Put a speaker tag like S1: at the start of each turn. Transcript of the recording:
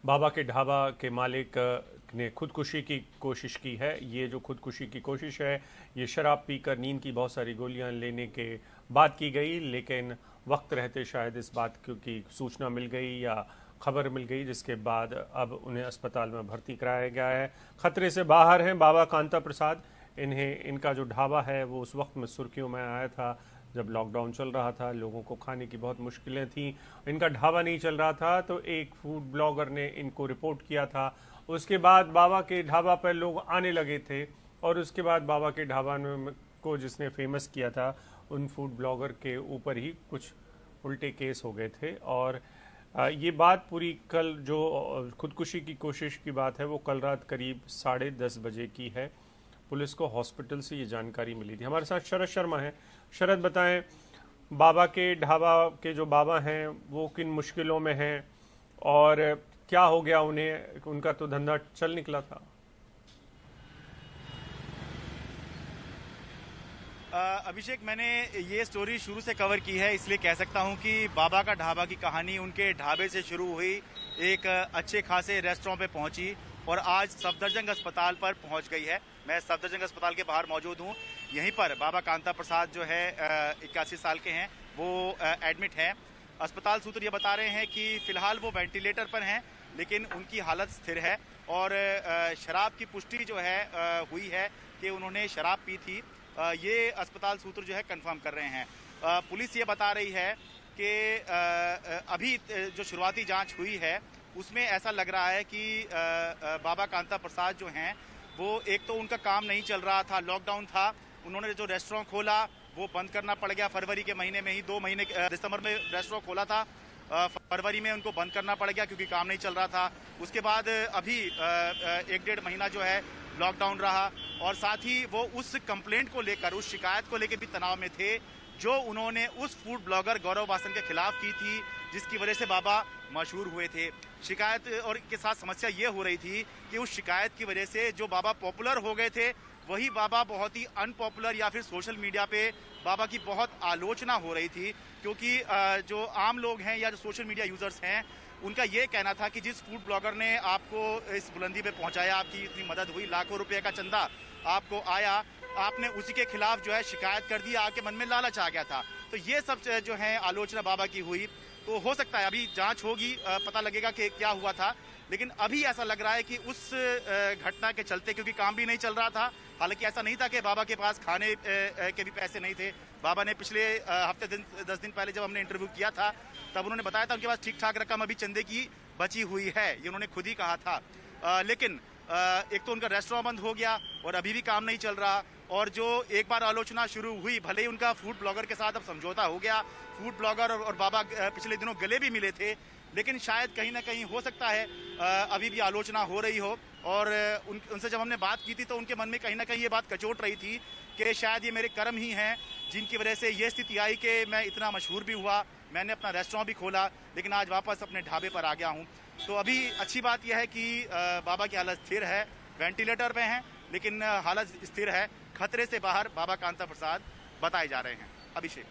S1: बाबा के ढाबा के मालिक ने खुदकुशी की कोशिश की है। ये जो खुदकुशी की कोशिश है ये शराब पीकर नींद की बहुत सारी गोलियां लेने के बाद की गई, लेकिन वक्त रहते शायद इस बात की सूचना मिल गई या खबर मिल गई, जिसके बाद अब उन्हें अस्पताल में भर्ती कराया गया है। खतरे से बाहर हैं बाबा कांता प्रसाद। इनका जो ढाबा है वो उस वक्त में सुर्खियों में आया था जब लॉकडाउन चल रहा था, लोगों को खाने की बहुत मुश्किलें थी, इनका ढाबा नहीं चल रहा था, तो एक फूड ब्लॉगर ने इनको रिपोर्ट किया था। उसके बाद बाबा के ढाबा पर लोग आने लगे थे और उसके बाद बाबा के ढाबा को जिसने फेमस किया था उन फूड ब्लॉगर के ऊपर ही कुछ उल्टे केस हो गए थे। और ये बात पूरी कल जो खुदकुशी की कोशिश की बात है वो कल रात करीब 10:30 बजे की है। पुलिस को हॉस्पिटल से ये जानकारी मिली थी। हमारे साथ शरद शर्मा है। शरद, बताएं, बाबा के ढाबा के जो बाबा हैं वो किन मुश्किलों में हैं और क्या हो गया उन्हें? उनका तो धंधा चल निकला था।
S2: अभिषेक, मैंने ये स्टोरी शुरू से कवर की है, इसलिए कह सकता हूं कि बाबा का ढाबा की कहानी उनके ढाबे से शुरू हुई, एक अच्छे खासे रेस्टोरेंट पे पहुंची और आज सफदरजंग अस्पताल पर पहुंच गई है। मैं सफदरजंग अस्पताल के बाहर मौजूद हूं। यहीं पर बाबा कांता प्रसाद जो है 81 साल के हैं, वो एडमिट हैं। अस्पताल सूत्र ये बता रहे हैं कि फिलहाल वो वेंटिलेटर पर हैं, लेकिन उनकी हालत स्थिर है और शराब की पुष्टि जो है हुई है कि उन्होंने शराब पी थी। ये अस्पताल सूत्र जो है कंफर्म कर रहे हैं। पुलिस ये बता रही है कि अभी जो शुरुआती जांच हुई है उसमें ऐसा लग रहा है कि बाबा कांता प्रसाद जो हैं वो एक तो उनका काम नहीं चल रहा था, लॉकडाउन था, उन्होंने जो रेस्टोरेंट खोला वो बंद करना पड़ गया। फरवरी के महीने में ही 2 महीने दिसंबर में रेस्टोरेंट खोला था, फरवरी में उनको बंद करना पड़ गया क्योंकि काम नहीं चल रहा था। उसके बाद अभी 1-1.5 महीना जो है लॉकडाउन रहा और साथ ही वो उस कंप्लेंट को लेकर, उस शिकायत को लेकर भी तनाव में थे जो उन्होंने उस फूड ब्लॉगर गौरव वासन के खिलाफ की थी, जिसकी वजह से बाबा मशहूर हुए थे। शिकायत और के साथ समस्या ये हो रही थी कि उस शिकायत की वजह से जो बाबा पॉपुलर हो गए थे वही बाबा बहुत ही अनपॉपुलर, या फिर सोशल मीडिया पे बाबा की बहुत आलोचना हो रही थी, क्योंकि जो आम लोग हैं या जो सोशल मीडिया यूजर्स हैं उनका ये कहना था कि जिस फूड ब्लॉगर ने आपको इस बुलंदी पे पहुंचाया, आपकी इतनी मदद हुई, लाखों रुपए का चंदा आपको आया, आपने उसी के खिलाफ जो है शिकायत कर दी, आपके मन में लालच आ गया था। तो ये सब जो है आलोचना बाबा की हुई। तो हो सकता है अभी जांच होगी, पता लगेगा कि क्या हुआ था, लेकिन अभी ऐसा लग रहा है कि उस घटना के चलते, क्योंकि काम भी नहीं चल रहा था, हालांकि ऐसा नहीं था कि बाबा के पास खाने के भी पैसे नहीं थे। बाबा ने पिछले हफ्ते 10 दिन पहले जब हमने इंटरव्यू किया था तब उन्होंने बताया था उनके पास ठीक ठाक रकम अभी चंदे की बची हुई है, ये उन्होंने खुद ही कहा था। लेकिन एक तो उनका रेस्टोरेंट बंद हो गया और अभी भी काम नहीं चल रहा, और जो एक बार आलोचना शुरू हुई, भले ही उनका फूड ब्लॉगर के साथ अब समझौता हो गया, फूड ब्लॉगर और बाबा पिछले दिनों गले भी मिले थे, लेकिन शायद कहीं ना कहीं हो सकता है अभी भी आलोचना हो रही हो। और उनसे जब हमने बात की थी तो उनके मन में कहीं ना कहीं ये बात कचोट रही थी कि शायद ये मेरे कर्म ही हैं जिनकी वजह से ये स्थिति आई कि मैं इतना मशहूर भी हुआ, मैंने अपना रेस्टोरेंट भी खोला, लेकिन आज वापस अपने ढाबे पर आ गया हूँ। तो अभी अच्छी बात यह है कि बाबा की हालत स्थिर है, वेंटिलेटर पे हैं, लेकिन हालत स्थिर है। खतरे से बाहर बाबा कांता प्रसाद बताए जा रहे हैं। अभिषेक।